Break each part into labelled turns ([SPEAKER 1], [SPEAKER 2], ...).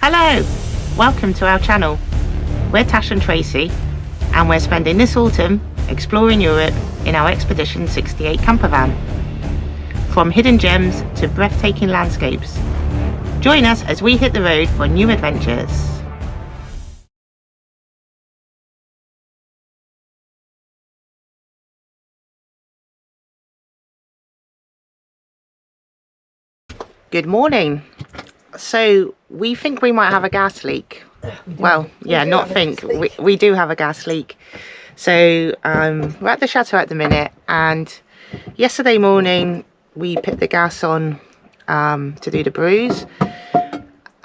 [SPEAKER 1] Hello! Welcome to our channel. We're Tash and Tracy, and we're spending this autumn exploring Europe in our Expedition 68 camper van. From hidden gems to breathtaking landscapes. Join us as we hit the road for new adventures. Good morning. So we think we might have a gas leak. Well, yeah, not think. We do have a gas leak. So we're at the chateau at the minute, and yesterday morning we put the gas on to do the brews,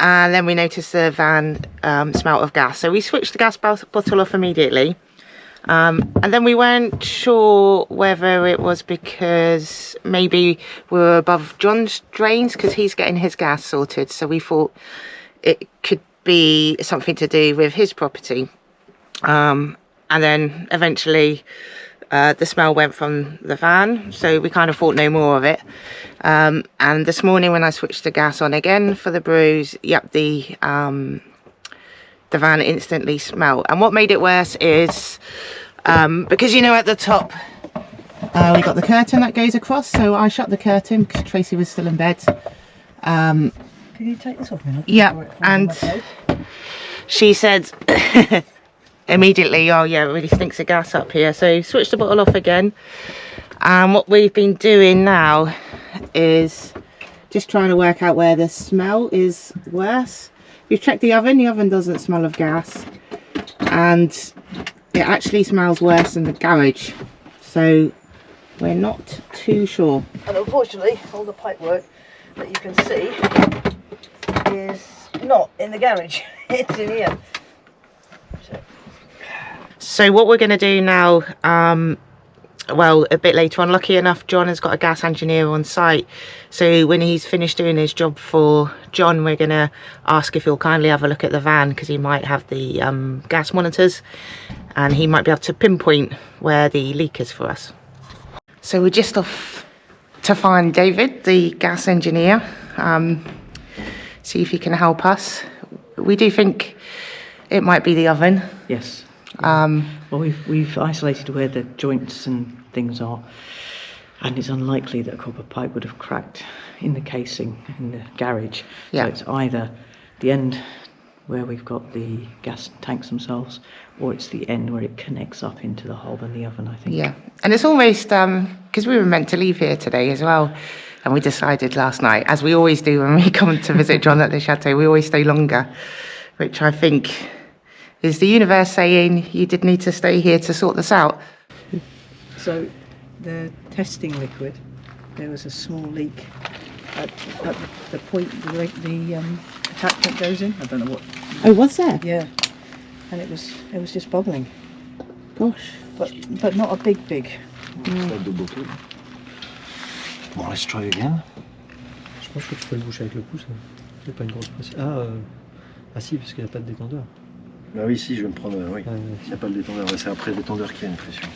[SPEAKER 1] and then we noticed the van smelt of gas. So we switched the gas bottle off immediately. And then we weren't sure whether it was because maybe we were above John's drains because he's getting his gas sorted. So we thought it could be something to do with his property. And then eventually the smell went from the van. So we kind of thought no more of it. And this morning when I switched the gas on again for the brews, yep, the van instantly smelled. And what made it worse is because, you know, at the top we got the curtain that goes across, so I shut the curtain because Tracy was still in bed.
[SPEAKER 2] Can you take this off me?
[SPEAKER 1] Yeah, and she said immediately, oh yeah, it really stinks of gas up here. So switched the bottle off again, and what we've been doing now is just trying to work out where the smell is worse. We've checked the oven doesn't smell of gas, and it actually smells worse in the garage, so we're not too sure.
[SPEAKER 2] And unfortunately, all the pipework that you can see is not in the garage, it's in here.
[SPEAKER 1] So what we're going to do now, well, a bit later on, lucky enough, John has got a gas engineer on site. So when he's finished doing his job for John, we're going to ask if he'll kindly have a look at the van, because he might have the gas monitors and he might be able to pinpoint where the leak is for us. So we're just off to find David, the gas engineer, see if he can help us. We do think it might be the oven.
[SPEAKER 2] Yes. Well, we've isolated where the joints and things are, and it's unlikely that a copper pipe would have cracked in the casing in the garage.
[SPEAKER 1] Yeah.
[SPEAKER 2] So it's either the end where we've got the gas tanks themselves, or it's the end where it connects up into the hob in the oven, I think.
[SPEAKER 1] Yeah, and it's almost because we were meant to leave here today as well, and we decided last night, as we always do when we come to visit John at the chateau, we always stay longer, which I think is the universe saying you did need to stay here to sort this out.
[SPEAKER 2] So the testing liquid, there was a small leak at the point the attachment goes in. I don't know what.
[SPEAKER 1] Oh, was there?
[SPEAKER 2] Yeah, and it was just bubbling.
[SPEAKER 1] Gosh.
[SPEAKER 2] But not a big.
[SPEAKER 3] Bon, let's try again.
[SPEAKER 4] Je pense que tu peux le boucher avec le pouce. Il n'y a pas une grosse pression. Ah si, parce qu'il n'y a pas de détendeur.
[SPEAKER 3] Bah oui, si, je vais me prendre. Oui.
[SPEAKER 4] Ouais.
[SPEAKER 3] Il n'y a pas de détendeur. Ouais, c'est après le détendeur qu'il y a une pression.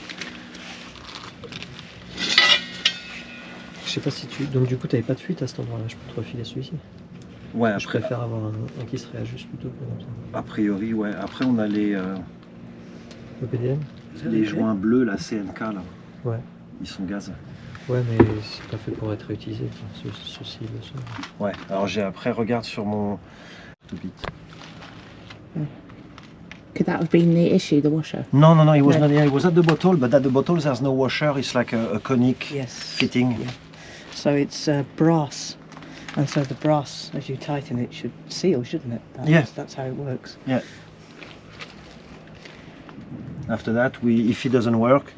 [SPEAKER 4] Je sais pas si tu. Donc du coup, tu n'avais pas de fuite à cet endroit-là. Je peux te refiler celui-ci.
[SPEAKER 3] Ouais,
[SPEAKER 4] Je
[SPEAKER 3] après.
[SPEAKER 4] préfère avoir un qui se réajuste plutôt que comme ça.
[SPEAKER 3] A priori, ouais. Après, on a les
[SPEAKER 4] EPDM.
[SPEAKER 3] joints bleus, la CNK, là.
[SPEAKER 4] Ouais.
[SPEAKER 3] Ils sont gaz.
[SPEAKER 4] Ouais, mais c'est pas fait pour être réutilisé. Ceci le sont.
[SPEAKER 3] Ouais. Alors, après, regarde sur mon.
[SPEAKER 1] Could that have been the issue, the washer?
[SPEAKER 3] No, it was
[SPEAKER 1] No.
[SPEAKER 3] not. Yeah, it was at the bottle, but at the bottle there's no washer. It's like a conic
[SPEAKER 2] Yes.
[SPEAKER 3] fitting.
[SPEAKER 2] Yeah. So it's brass, and so the brass, as you tighten it, should seal, shouldn't it? That's how it works.
[SPEAKER 3] Yeah. After that, if it doesn't work,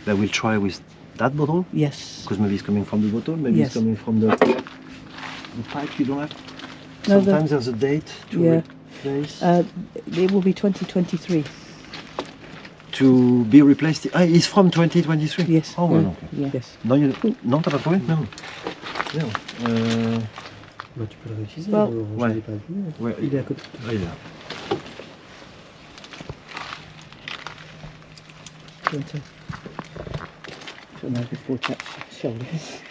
[SPEAKER 3] then we'll try with that bottle.
[SPEAKER 2] Yes.
[SPEAKER 3] Because maybe it's coming from the bottle, maybe
[SPEAKER 2] Yes.
[SPEAKER 3] it's coming from the pipe. You don't have.
[SPEAKER 2] No,
[SPEAKER 3] Sometimes there's a date to
[SPEAKER 2] Yeah.
[SPEAKER 3] replace.
[SPEAKER 2] It will be 2023.
[SPEAKER 3] To be replaced. Ah, it's from 2023.
[SPEAKER 2] Yes.
[SPEAKER 3] Oh, well, okay.
[SPEAKER 1] Yeah.
[SPEAKER 2] Yes.
[SPEAKER 3] Non, t'as pas trouvé? Non. Non.
[SPEAKER 4] Bah, tu peux le réutiliser.
[SPEAKER 2] Bon.
[SPEAKER 4] Je
[SPEAKER 3] Ouais.
[SPEAKER 4] l'ai pas vu.
[SPEAKER 3] Ouais.
[SPEAKER 4] Il est à côté.
[SPEAKER 3] Ah, il est là.
[SPEAKER 2] Before touch shoulders.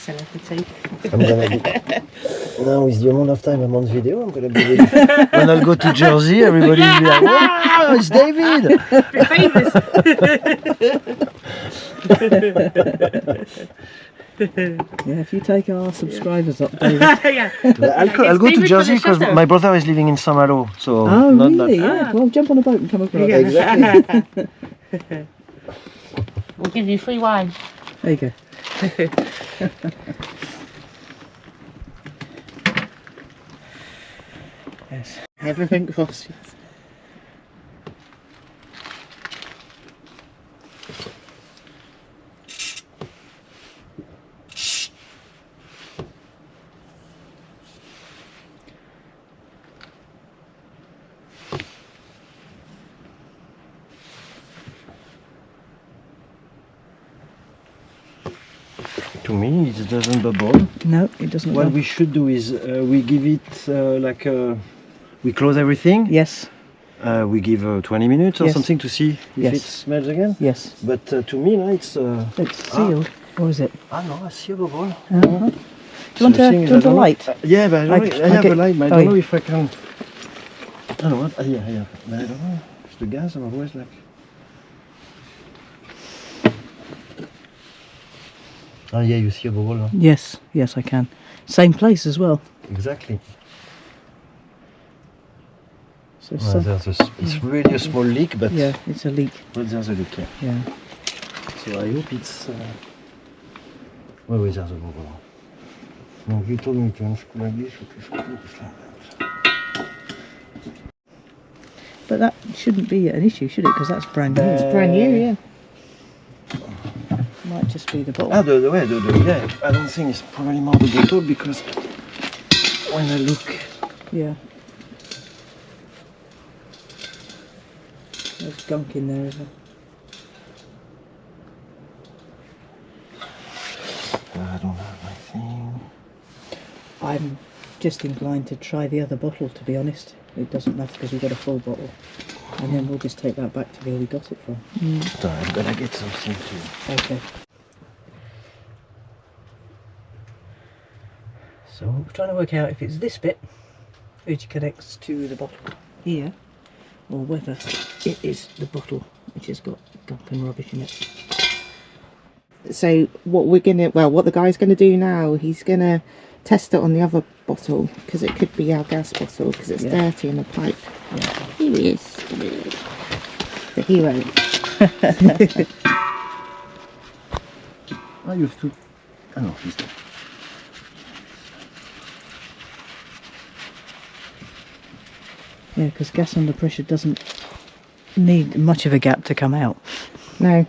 [SPEAKER 1] Celebrity.
[SPEAKER 3] I'm gonna be now with the amount of time I'm on video. I'm gonna be ready. When I go to Jersey, everybody will be like, "Wow, it's David!"
[SPEAKER 2] Yeah, if you take our subscribers up, David.
[SPEAKER 1] Yeah.
[SPEAKER 3] I'll go to Jersey because my brother is living in Saint-Malo, so
[SPEAKER 2] Oh,
[SPEAKER 3] not
[SPEAKER 2] really?
[SPEAKER 3] that.
[SPEAKER 2] Yeah. Well, jump on a boat and come across.
[SPEAKER 1] Yeah.
[SPEAKER 3] Exactly.
[SPEAKER 1] We'll give you free wine.
[SPEAKER 2] There you go. Yes.
[SPEAKER 1] Everything costs you.
[SPEAKER 3] To me, it doesn't bubble.
[SPEAKER 2] No, it doesn't.
[SPEAKER 3] What
[SPEAKER 2] run.
[SPEAKER 3] we should do is we give it we close everything.
[SPEAKER 2] Yes.
[SPEAKER 3] We give 20 minutes or
[SPEAKER 2] Yes.
[SPEAKER 3] something to see if
[SPEAKER 2] Yes.
[SPEAKER 3] it smells again.
[SPEAKER 2] Yes.
[SPEAKER 3] But to me, now it's.
[SPEAKER 2] It's sealed. Or is it?
[SPEAKER 3] No, I see a bubble.
[SPEAKER 2] Uh-huh. Do you want
[SPEAKER 3] So
[SPEAKER 2] a,
[SPEAKER 3] the thing
[SPEAKER 2] do
[SPEAKER 3] is,
[SPEAKER 2] you want
[SPEAKER 3] I
[SPEAKER 2] a
[SPEAKER 3] don't know-
[SPEAKER 2] light?
[SPEAKER 3] Yeah, but I, don't
[SPEAKER 2] Okay,
[SPEAKER 3] know, I have
[SPEAKER 2] okay.
[SPEAKER 3] a light, but I
[SPEAKER 2] Oh,
[SPEAKER 3] don't
[SPEAKER 2] yeah.
[SPEAKER 3] know if I can. I don't know what. Yeah, yeah. But I don't know. It's the gas. I'm always like. Oh yeah, you see a bubble. Huh?
[SPEAKER 2] Yes. Yes, I can. Same place as well.
[SPEAKER 3] Exactly.
[SPEAKER 2] So
[SPEAKER 3] Well,
[SPEAKER 2] some,
[SPEAKER 3] it's really a small leak, but
[SPEAKER 2] yeah, it's a leak.
[SPEAKER 3] there's a leak. Yeah.
[SPEAKER 2] Yeah.
[SPEAKER 3] So I hope it's. Ouais, ouais, there's a bubble. Donc you told me to unscrew like this, to screw this like that.
[SPEAKER 2] But that shouldn't be an issue, should it? Because that's brand new.
[SPEAKER 1] It's brand new, yeah.
[SPEAKER 2] Might just be the bottle.
[SPEAKER 3] Ah, yeah, I don't think it's probably more the bottle because when I look,
[SPEAKER 2] Yeah. There's gunk in there, isn't there?
[SPEAKER 3] I don't have my thing.
[SPEAKER 2] I'm just inclined to try the other bottle, to be honest. It doesn't matter because we've got a full bottle. And then we'll just take that back to where we got it from.
[SPEAKER 3] So I'm gonna get something to.
[SPEAKER 2] Okay. So we're trying to work out if it's this bit which connects to the bottle here, or whether it is the bottle which has got gunk and rubbish in it.
[SPEAKER 1] So what the guy's gonna do now, he's gonna test it on the other bottle because it could be our gas bottle because it's
[SPEAKER 2] Yeah.
[SPEAKER 1] dirty in the pipe.
[SPEAKER 2] Yeah.
[SPEAKER 1] Here he is, the hero.
[SPEAKER 3] Ah, you have to. Ah no, he's there.
[SPEAKER 2] Yeah, because gas under pressure doesn't need much of a gap to come out.
[SPEAKER 1] No,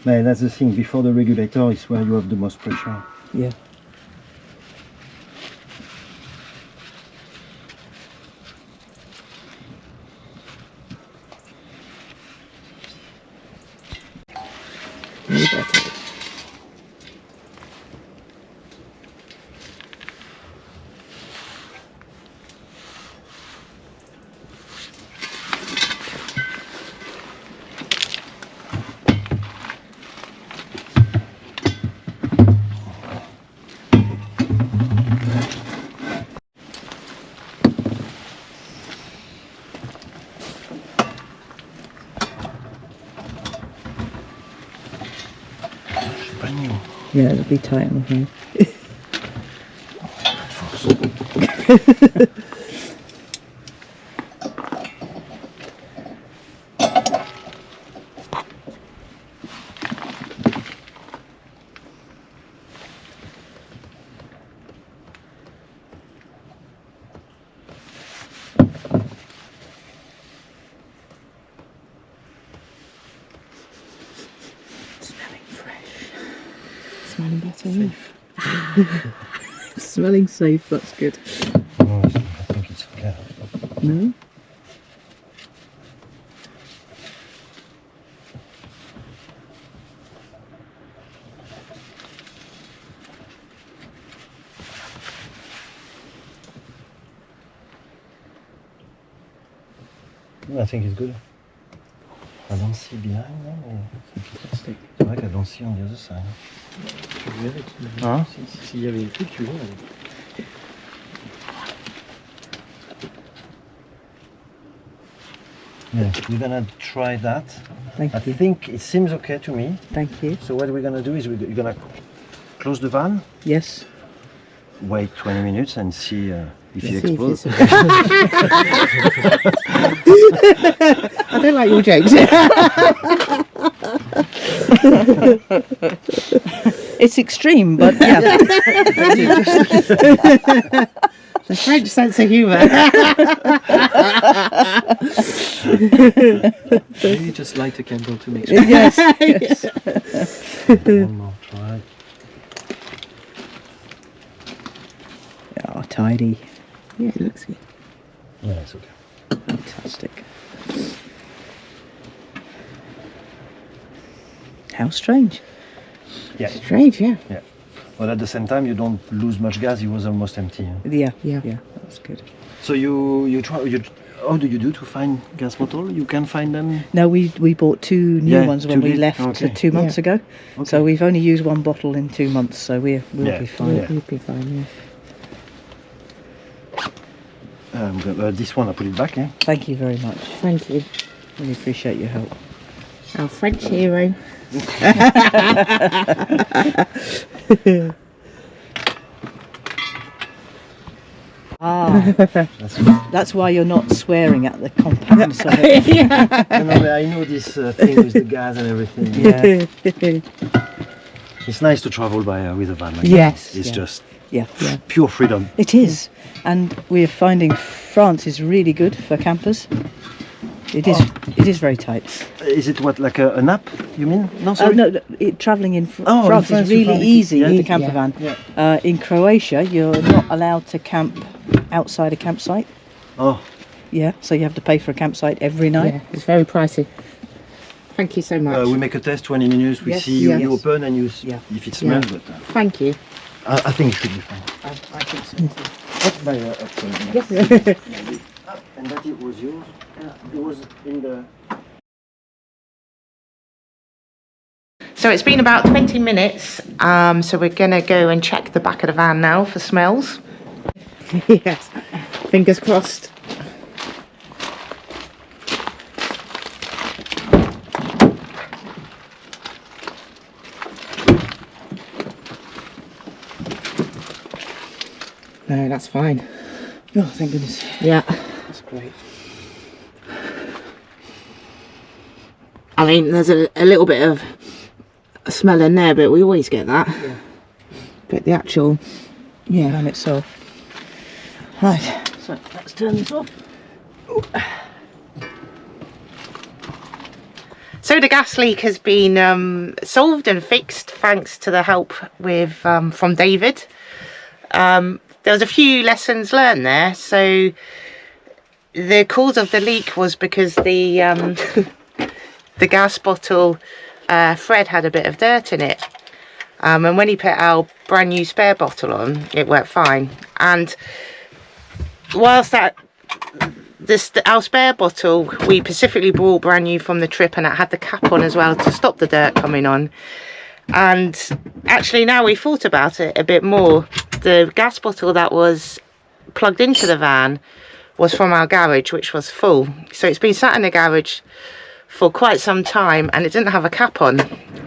[SPEAKER 3] No, that's the thing. Before the regulator is where you have the most pressure.
[SPEAKER 2] Yeah.
[SPEAKER 1] new bottle.
[SPEAKER 3] It's brand new.
[SPEAKER 2] Yeah, it'll be tight on the thing. Smelling fresh.
[SPEAKER 1] Smelling better. Yeah.
[SPEAKER 2] Smelling safe, that's good.
[SPEAKER 3] No, I think it's okay.
[SPEAKER 2] No?
[SPEAKER 3] I think it's good. I don't see behind, no?
[SPEAKER 4] Fantastic.
[SPEAKER 3] C'est vrai I don't see on the other side.
[SPEAKER 4] Tu verrais,
[SPEAKER 3] Hein?
[SPEAKER 4] s'il y avait une truc, tu verrais.
[SPEAKER 3] Yeah, we're gonna try that.
[SPEAKER 2] Thank
[SPEAKER 3] I
[SPEAKER 2] you.
[SPEAKER 3] think it seems okay to me.
[SPEAKER 2] Thank you.
[SPEAKER 3] So what we're gonna do is you're gonna close the van,
[SPEAKER 2] Yes.
[SPEAKER 3] wait 20 minutes and see if it
[SPEAKER 1] See if
[SPEAKER 3] explodes.
[SPEAKER 1] it's- I don't like your jokes.
[SPEAKER 2] It's extreme, but yeah.
[SPEAKER 1] The French sense of humour.
[SPEAKER 4] Maybe just light a candle to make sure.
[SPEAKER 2] Yes.
[SPEAKER 3] One more try.
[SPEAKER 2] Oh, tidy.
[SPEAKER 1] Yeah, it looks good.
[SPEAKER 3] Yeah, it's okay.
[SPEAKER 2] Fantastic. How strange.
[SPEAKER 3] Yeah.
[SPEAKER 1] Strange, yeah.
[SPEAKER 3] But at the same time, you don't lose much gas. It was almost empty. Huh?
[SPEAKER 2] Yeah.
[SPEAKER 1] Yeah.
[SPEAKER 2] Yeah. That's good.
[SPEAKER 3] So how do you do to find gas bottle? You can find them.
[SPEAKER 2] No, we bought 2 new
[SPEAKER 3] Yeah,
[SPEAKER 2] ones when
[SPEAKER 3] 2
[SPEAKER 2] we
[SPEAKER 3] lit-
[SPEAKER 2] left
[SPEAKER 3] okay.
[SPEAKER 2] 2 months ago. So we've only used 1 bottle in 2 months, so we'll
[SPEAKER 3] Yeah.
[SPEAKER 2] be fine.
[SPEAKER 3] Yeah.
[SPEAKER 1] You'd be fine,
[SPEAKER 3] This one, I put it back. Yeah.
[SPEAKER 2] Thank you very much.
[SPEAKER 1] yeah. Thank you.
[SPEAKER 2] Really appreciate your help.
[SPEAKER 1] Our French hero.
[SPEAKER 2] Ah, that's why you're not swearing at the compactness of it.
[SPEAKER 3] I know this thing with the gas and everything.
[SPEAKER 2] Yeah.
[SPEAKER 3] It's nice to travel with a van. Like
[SPEAKER 1] Yes.
[SPEAKER 3] that. It's
[SPEAKER 2] Yeah.
[SPEAKER 3] just
[SPEAKER 2] Yeah.
[SPEAKER 3] pure freedom.
[SPEAKER 2] It is, and we're finding France is really good for campers. It is. It is very tight.
[SPEAKER 3] Is it what, like a nap? You mean? No,
[SPEAKER 2] Oh
[SPEAKER 3] sorry.
[SPEAKER 2] no, traveling in
[SPEAKER 3] Oh, in
[SPEAKER 2] France
[SPEAKER 3] France
[SPEAKER 2] is
[SPEAKER 3] you
[SPEAKER 2] really
[SPEAKER 3] find it
[SPEAKER 2] easy
[SPEAKER 3] easy.
[SPEAKER 2] with the camper
[SPEAKER 1] Yeah.
[SPEAKER 2] van.
[SPEAKER 3] Yeah.
[SPEAKER 2] In Croatia, you're not allowed to camp outside a campsite.
[SPEAKER 3] Oh,
[SPEAKER 2] Yeah, so you have to pay for a campsite every night.
[SPEAKER 1] Yeah, it's very pricey. Thank you so much.
[SPEAKER 3] we make a test. 20 minutes. We
[SPEAKER 2] Yes,
[SPEAKER 3] see you,
[SPEAKER 1] yes.
[SPEAKER 3] you open and you
[SPEAKER 2] Yeah.
[SPEAKER 3] if it smells.
[SPEAKER 1] Yeah.
[SPEAKER 3] But
[SPEAKER 1] Thank you.
[SPEAKER 3] I think it should be fine.
[SPEAKER 2] I think so too.
[SPEAKER 3] That's by
[SPEAKER 1] Yes.
[SPEAKER 3] And that it was yours. It was in the.
[SPEAKER 1] So it's been about 20 minutes. So we're going to go and check the back of the van now for smells. Yes. Fingers crossed. No, that's fine.
[SPEAKER 2] Oh, thank goodness.
[SPEAKER 1] Yeah.
[SPEAKER 2] That's great.
[SPEAKER 1] I mean, there's a little bit of a smell in there, but we always get that.
[SPEAKER 2] Yeah.
[SPEAKER 1] But the actual, yeah.
[SPEAKER 2] Van itself. Right. So let's turn this off.
[SPEAKER 1] So the gas leak has been solved and fixed thanks to the help with from David. There was a few lessons learned there. So the cause of the leak was because the the gas bottle thread had a bit of dirt in it. And when he put our brand new spare bottle on, it worked fine. And whilst our spare bottle we specifically brought brand new from the trip, and it had the cap on as well to stop the dirt coming on. And actually, now we thought about it a bit more, the gas bottle that was plugged into the van was from our garage, which was full. So it's been sat in the garage for quite some time and it didn't have a cap on.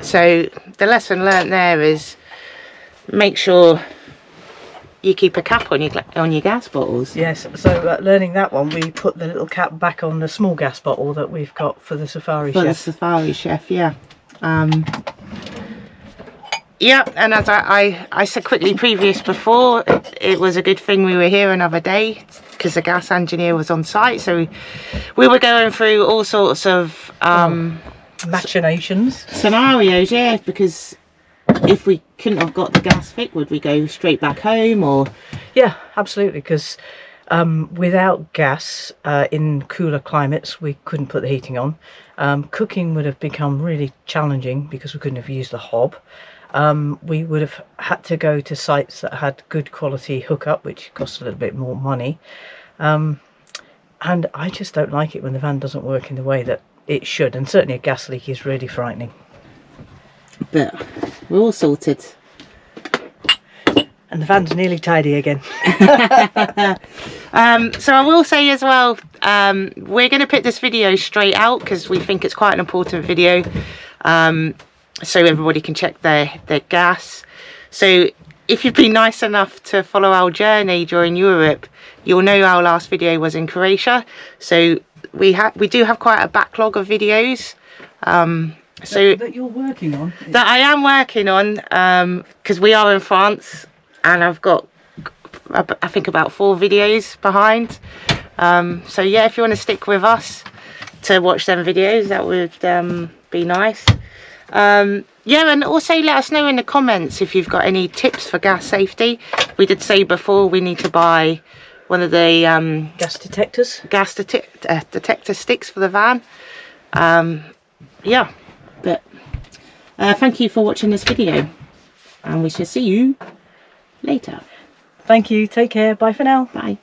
[SPEAKER 1] So the lesson learnt there is make sure you keep a cap on your gas bottles.
[SPEAKER 2] Yes, so learning that one, we put the little cap back on the small gas bottle that we've got for the Safari
[SPEAKER 1] For the
[SPEAKER 2] Chef.
[SPEAKER 1] Safari Chef, yeah. Yeah, and as I said quickly before, it was a good thing we were here another day because the gas engineer was on site. So we were going through all sorts of
[SPEAKER 2] Machinations.
[SPEAKER 1] scenarios, yeah, because if we couldn't have got the gas fit, would we go straight back home or?
[SPEAKER 2] Yeah, absolutely, because without gas in cooler climates, we couldn't put the heating on. Cooking would have become really challenging because we couldn't have used the hob. We would have had to go to sites that had good quality hookup, which cost a little bit more money. And I just don't like it when the van doesn't work in the way that it should, and certainly a gas leak is really frightening.
[SPEAKER 1] But we're all sorted.
[SPEAKER 2] And the van's nearly tidy again.
[SPEAKER 1] So I will say as well, we're going to put this video straight out because we think it's quite an important video, so everybody can check their gas. So if you've been nice enough to follow our journey during Europe, you'll know our last video was in Croatia. So we do have quite a backlog of videos. So
[SPEAKER 2] that you're working on.
[SPEAKER 1] that I am working on, because we are in France, and I've got, I think, about 4 videos behind. So yeah, if you want to stick with us to watch them videos, that would be nice. Yeah, and also let us know in the comments if you've got any tips for gas safety. We did say before we need to buy one of the
[SPEAKER 2] Gas detectors.
[SPEAKER 1] detector sticks for the van. Yeah, but thank you for watching this video, and we shall see you later.
[SPEAKER 2] Thank you. Take care. Bye for now.
[SPEAKER 1] Bye.